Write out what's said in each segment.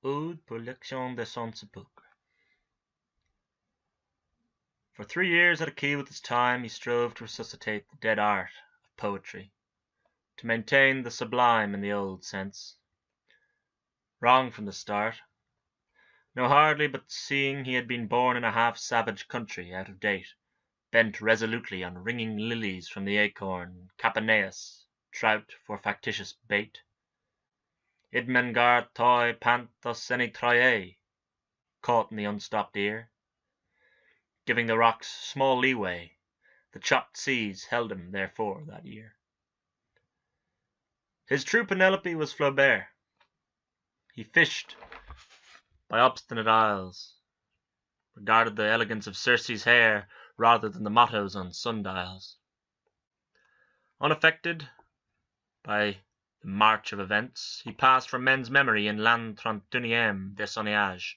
Ode pour l'action de son sépulcre. For 3 years at a key with his time, he strove to resuscitate the dead art of poetry, to maintain the sublime in the old sense. Wrong from the start. No, hardly, but seeing he had been born in a half-savage country, out of date, bent resolutely on wringing lilies from the acorn, capaneus, trout for factitious bait. Idmengar toi panthos seni troie, caught in the unstopped ear. Giving the rocks small leeway, the chopped seas held him, therefore, that year. His true Penelope was Flaubert. He fished by obstinate isles, regarded the elegance of Circe's hair rather than the mottos on sundials. Unaffected by the march of events, he passed from men's memory in l'an 31e des sonnages.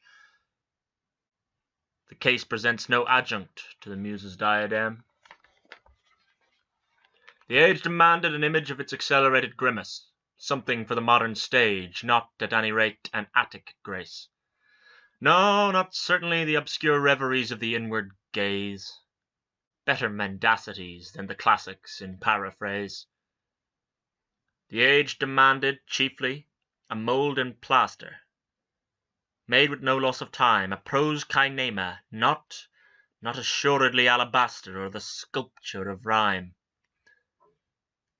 The case presents no adjunct to the muse's diadem. The age demanded an image of its accelerated grimace, something for the modern stage, not at any rate an Attic grace. No, not certainly the obscure reveries of the inward gaze. Better mendacities than the classics in paraphrase. The age demanded, chiefly, a mould and plaster, made with no loss of time, a prose kinema, not assuredly alabaster or the sculpture of rhyme.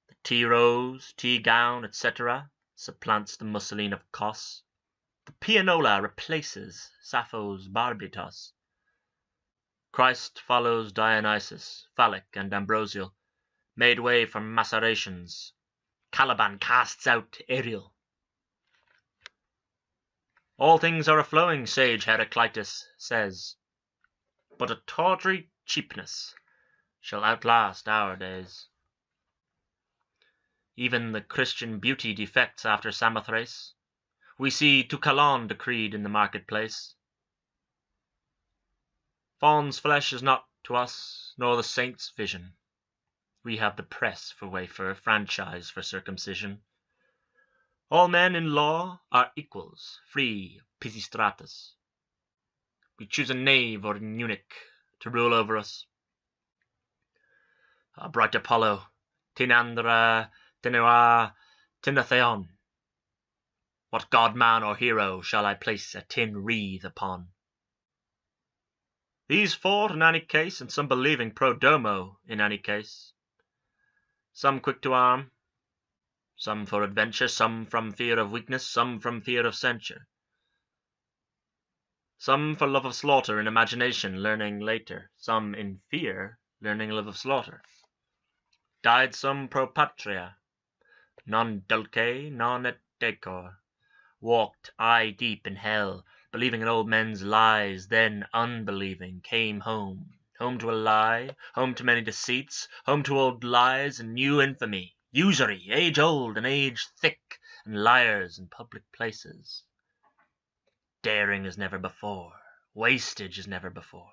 The tea-rose, tea-gown, etc. supplants the mousseline of Kos. The pianola replaces Sappho's barbitos. Christ follows Dionysus, phallic and ambrosial, made way for macerations. Caliban casts out Ariel. All things are a-flowing, sage Heraclitus says, but a tawdry cheapness shall outlast our days. Even the Christian beauty defects after Samothrace. We see Toucalan decreed in the marketplace. Fawn's flesh is not to us, nor the saint's vision. We have the press for wafer, franchise for circumcision. All men in law are equals, free of Pisistratus. We choose a knave or an eunuch to rule over us. Bright Apollo, Tinandra, Tinua, Tinatheon. What god, man, or hero shall I place a tin wreath upon? These fought in any case, and some believing pro domo in any case. Some quick to arm, some for adventure, some from fear of weakness, some from fear of censure. Some for love of slaughter in imagination, learning later, some in fear, learning love of slaughter. Died some pro patria, non dulce, non et decor. Walked eye deep in hell, believing in old men's lies, then unbelieving, came home. Home to a lie, home to many deceits, home to old lies and new infamy, usury, age old and age thick, and liars in public places. Daring as never before, wastage as never before.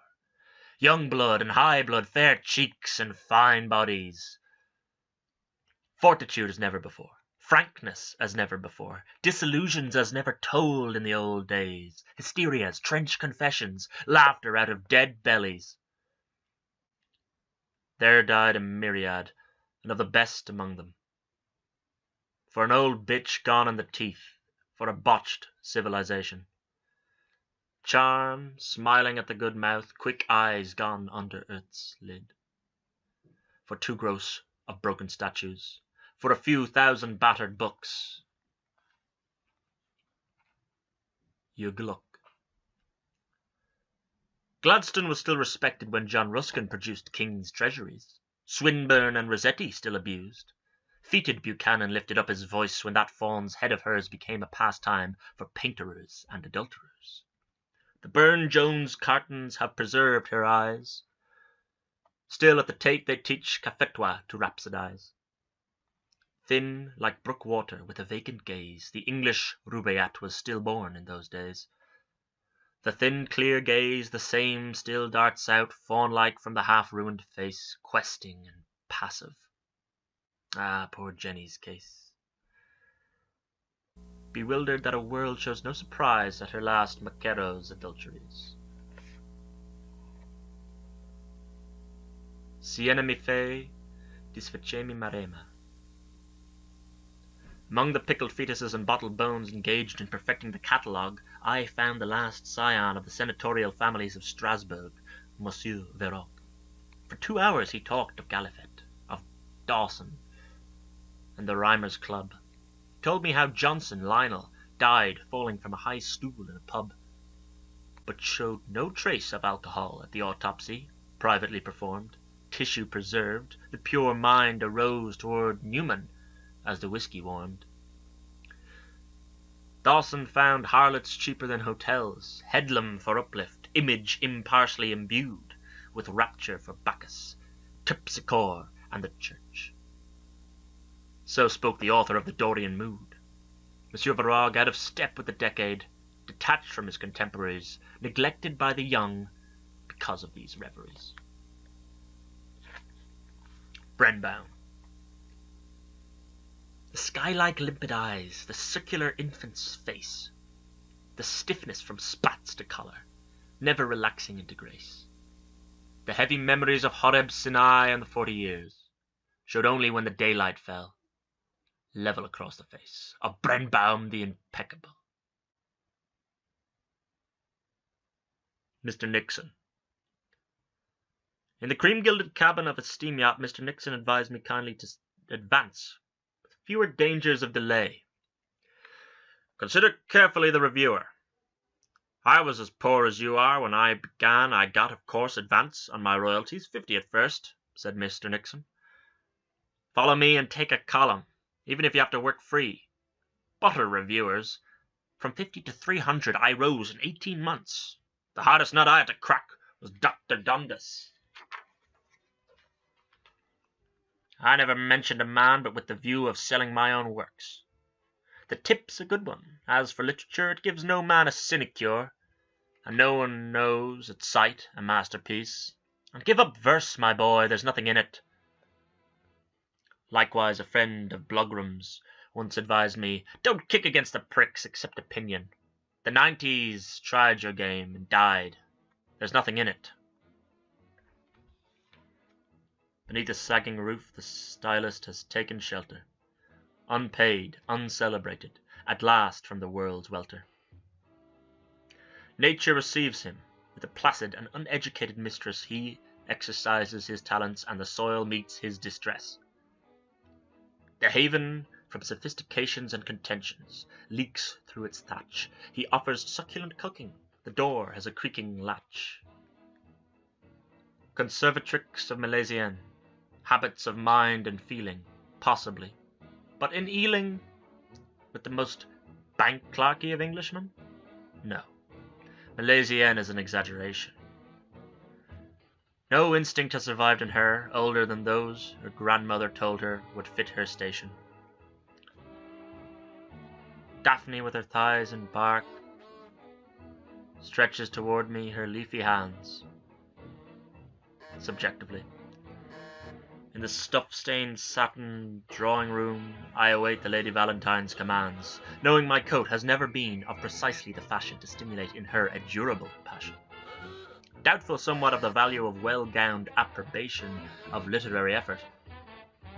Young blood and high blood, fair cheeks and fine bodies. Fortitude as never before. Frankness as never before, disillusions as never told in the old days, hysterias, trench confessions, laughter out of dead bellies. There died a myriad, and of the best among them. For an old bitch gone in the teeth, for a botched civilization. Charm, smiling at the good mouth, quick eyes gone under earth's lid. For too gross of broken statues, for a few thousand battered books. You gluck. Gladstone was still respected when John Ruskin produced King's Treasuries. Swinburne and Rossetti still abused. Fetid Buchanan lifted up his voice when that fawn's head of hers became a pastime for painterers and adulterers. The Burne-Jones cartons have preserved her eyes. Still at the Tate they teach Cafetua to rhapsodize. Thin, like brook water, with a vacant gaze, the English Rubaiyat was still born in those days. The thin, clear gaze, the same, still darts out, fawn-like from the half-ruined face, questing and passive. Ah, poor Jenny's case. bewildered that a world shows no surprise at her last Maquero's adulteries. Siena mi fe, disfacemi marema. Among the pickled fetuses and bottled bones engaged in perfecting the catalogue, I found the last scion of the senatorial families of Strasbourg, Monsieur Verroc. For 2 hours he talked of Galifet, of Dawson, and the Rhymers' Club. He told me how Johnson, Lionel, died falling from a high stool in a pub, but showed no trace of alcohol at the autopsy, privately performed, tissue preserved. The pure mind arose toward Newman as the whiskey warmed. Dawson found harlots cheaper than hotels, Headlam for uplift, image impartially imbued, with rapture for Bacchus, Terpsichore, and the church. So spoke the author of the Dorian Mood. Monsieur Varrogue, out of step with the decade, detached from his contemporaries, neglected by the young because of these reveries. Breadbound. The sky-like limpid eyes, the circular infant's face, the stiffness from spats to collar, never relaxing into grace. The heavy memories of Horeb Sinai and the 40 years, showed only when the daylight fell, level across the face of Brenbaum the impeccable. Mr. Nixon. In the cream-gilded cabin of a steam yacht, Mr. Nixon advised me kindly to advance, with fewer dangers of delay. Consider carefully the reviewer. I was as poor as you are when I began. I got, of course, advance on my royalties, 50 at first, said Mr. Nixon. Follow me and take a column, even if you have to work free. Butter reviewers. From 50 to 300 I rose in 18 months. The hardest nut I had to crack was Dr. Dundas. I never mentioned a man but with the view of selling my own works. The tip's a good one. As for literature, it gives no man a sinecure, and no one knows at sight a masterpiece. And give up verse, my boy, there's nothing in it. Likewise, a friend of Blugram's once advised me, don't kick against the pricks, accept opinion. The 90s tried your game and died. There's nothing in it. Beneath a sagging roof, the stylist has taken shelter, unpaid, uncelebrated, at last from the world's welter. Nature receives him. With a placid and uneducated mistress, he exercises his talents, and the soil meets his distress. The haven from sophistications and contentions leaks through its thatch. He offers succulent cooking. The door has a creaking latch. Conservatrix of Milesian, habits of mind and feeling, possibly. But in Ealing, with the most bank clerky of Englishmen? No. Milesian is an exaggeration. No instinct has survived in her, older than those her grandmother told her would fit her station. Daphne, with her thighs and bark, stretches toward me her leafy hands. Subjectively. In the stuff-stained satin drawing-room, I await the Lady Valentine's commands, knowing my coat has never been of precisely the fashion to stimulate in her a durable passion. Doubtful somewhat of the value of well-gowned approbation of literary effort,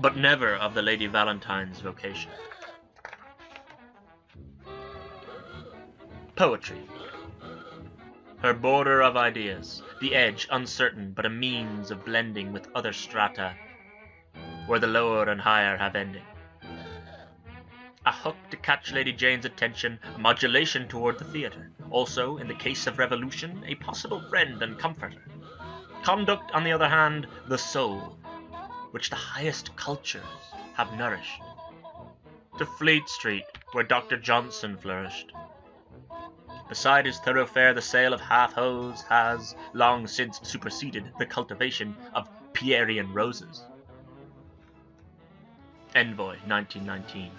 but never of the Lady Valentine's vocation. Poetry. Her border of ideas, the edge uncertain but a means of blending with other strata, where the lower and higher have ending. A hook to catch Lady Jane's attention, a modulation toward the theatre. Also, in the case of revolution, a possible friend and comforter. Conduct, on the other hand, the soul, which the highest cultures have nourished. To Fleet Street, where Dr. Johnson flourished. Beside his thoroughfare, the sale of half-hose has long since superseded the cultivation of Pierian roses. Envoy, 1919.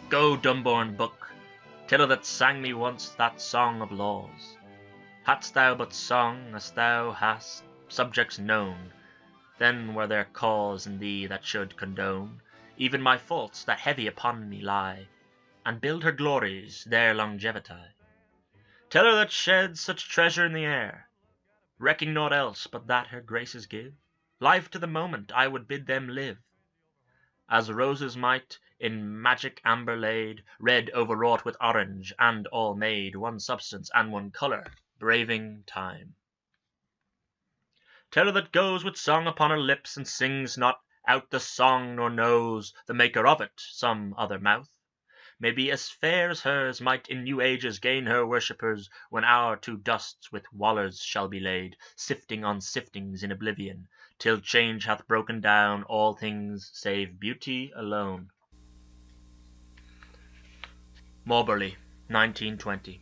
Go, Dumborne book, till that sang me once that song of laws. Hadst thou but sung, as thou hast, subjects known, then were there cause in thee that should condone even my faults that heavy upon me lie, and build her glories their longevity. Tell her that sheds such treasure in the air, recking naught else but that her graces give. Life to the moment I would bid them live, as roses might, in magic amber laid, red overwrought with orange, and all made one substance and one colour, braving time. Tell her that goes with song upon her lips, and sings not out the song, nor knows the maker of it, some other mouth, may be as fair as hers might in new ages gain her worshippers, when our two dusts with wallers shall be laid, sifting on siftings in oblivion, till change hath broken down all things save beauty alone. Mauberley, 1920.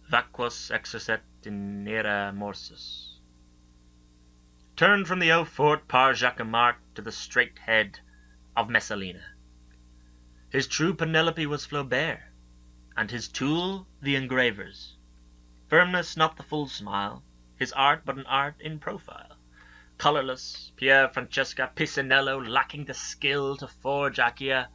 Vaquus exercet in ira morsus. Turned from the Eau-Fort par Jacquemart to the straight head of Messalina. His true Penelope was Flaubert, and his tool the engravers. Firmness not the full smile, his art but an art in profile. Colourless, Pier Francesca Pisanello lacking the skill to forge Accia.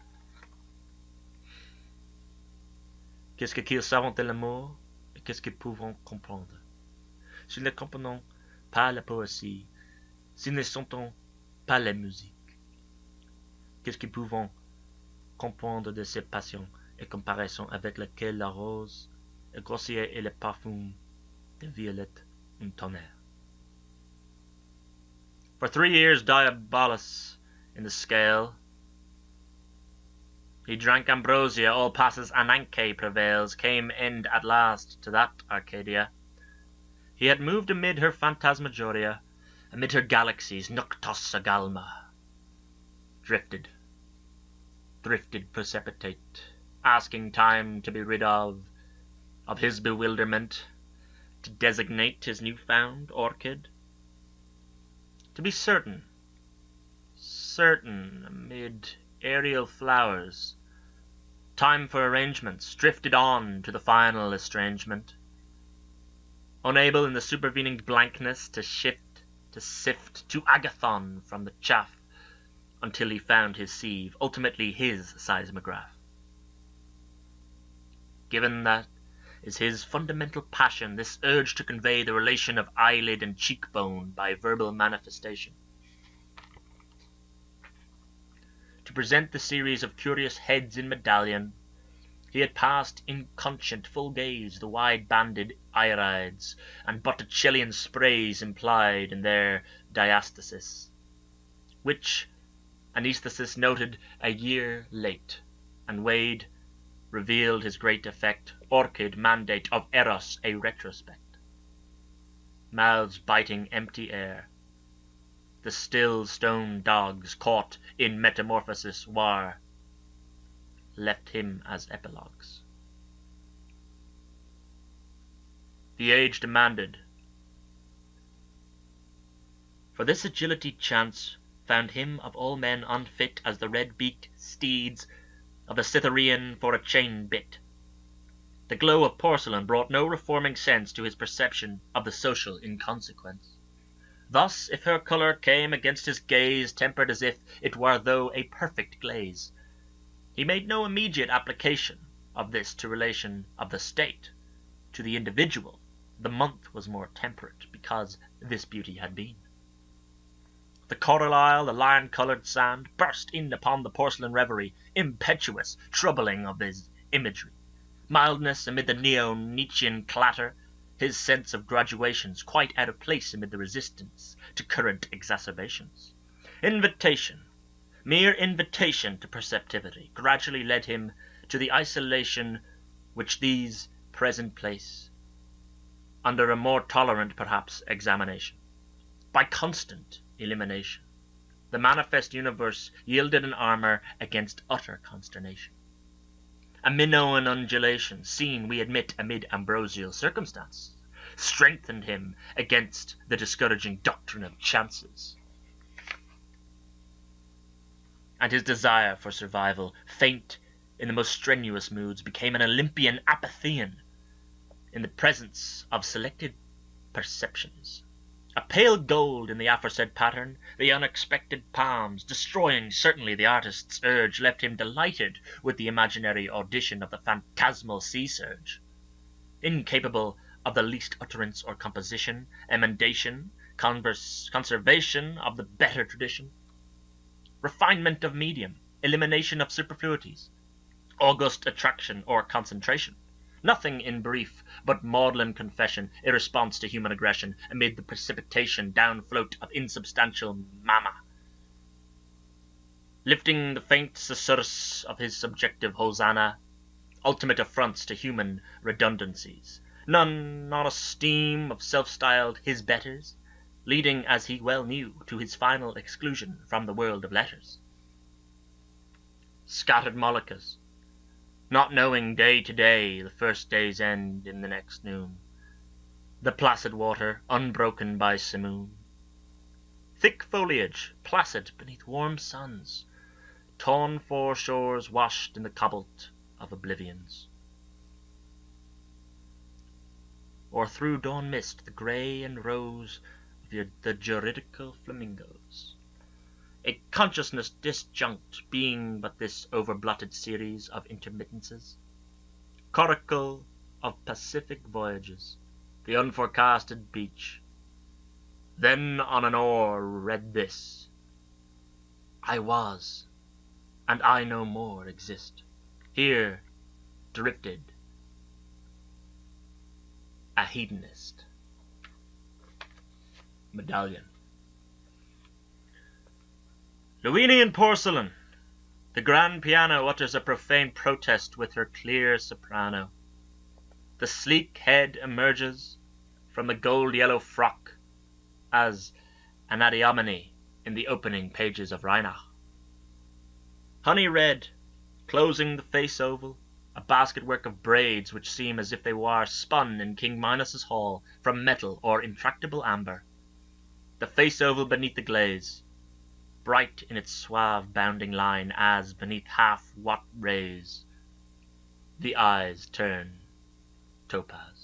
Qu'est-ce qu'ils savent de l'amour, et qu'est-ce qu'ils pouvons comprendre? S'ils ne comprennent pas la poésie, s'ils ne sentent pas la musique, qu'est-ce qu'ils pouvons comprendre de ces passions et comparaisons avec lesquelles la rose est grossière et le parfum de violette un tonnerre. For 3 years Diabolus in the scale, he drank ambrosia, all passes Ananke prevails, came end at last to that Arcadia. He had moved amid her phantasmagoria, amid her galaxies, noctos agalma, drifted precipitate, asking time to be rid of his bewilderment, to designate his new-found orchid, to be certain amid aerial flowers, time for arrangements, drifted on to the final estrangement, unable in the supervening blankness to shift, to sift, to agathon from the chaff, until he found his sieve, ultimately his seismograph. Given that is his fundamental passion, this urge to convey the relation of eyelid and cheekbone by verbal manifestation. To present the series of curious heads in medallion, he had passed inconscient full gaze the wide-banded irides and Botticellian sprays implied in their diastasis, which anaesthesis noted a year late, and Wade revealed his great effect, orchid mandate of Eros a retrospect. Mouths biting empty air, the still stone dogs caught in metamorphosis war, left him as epilogues. The age demanded. For this agility chance found him of all men unfit as the red-beaked steeds of the Cytherean for a chain bit. The glow of porcelain brought no reforming sense to his perception of the social inconsequence. Thus, if her colour came against his gaze, tempered as if it were though a perfect glaze, he made no immediate application of this to relation of the state. To the individual, the month was more temperate, because this beauty had been. The coral isle, the lion-coloured sand, burst in upon the porcelain reverie, impetuous, troubling of his imagery. Mildness amid the neo-Nietzschean clatter, his sense of graduations quite out of place amid the resistance to current exacerbations. Invitation, mere invitation to perceptivity, gradually led him to the isolation which these present place, under a more tolerant, perhaps, examination. By constant elimination, the manifest universe yielded an armour against utter consternation. A Minoan undulation, seen, we admit, amid ambrosial circumstance, strengthened him against the discouraging doctrine of chances. And his desire for survival, faint in the most strenuous moods, became an Olympian apathean in the presence of selected perceptions. A pale gold in the aforesaid pattern, the unexpected palms, destroying certainly the artist's urge, left him delighted with the imaginary audition of the phantasmal sea surge. Incapable of the least utterance or composition, emendation, conservation of the better tradition, refinement of medium, elimination of superfluities, august attraction or concentration. Nothing, in brief, but maudlin confession, in response to human aggression, amid the precipitation down-float of insubstantial mamma, lifting the faint susurrus of his subjective hosanna, ultimate affronts to human redundancies, none on a steam of self-styled his betters, leading, as he well knew, to his final exclusion from the world of letters. Scattered Moloccas, not knowing day to day the first day's end in the next noon, the placid water unbroken by simoon, thick foliage placid beneath warm suns, torn foreshores washed in the cobalt of oblivions, or through dawn mist the grey and rose of the juridical flamingos, a consciousness disjunct being but this overblotted series of intermittences, coracle of Pacific voyages, the unforecasted beach. Then on an oar read this: I was, and I no more exist. Here drifted a hedonist. Medallion. Luinian porcelain. The grand piano utters a profane protest with her clear soprano. The sleek head emerges from the gold-yellow frock as Anadyomene in the opening pages of Reinach. Honey red, closing the face oval, a basketwork of braids which seem as if they were spun in King Minos's hall from metal or intractable amber. The face oval beneath the glaze, bright in its suave bounding line as, beneath half-watt rays, the eyes turn topaz.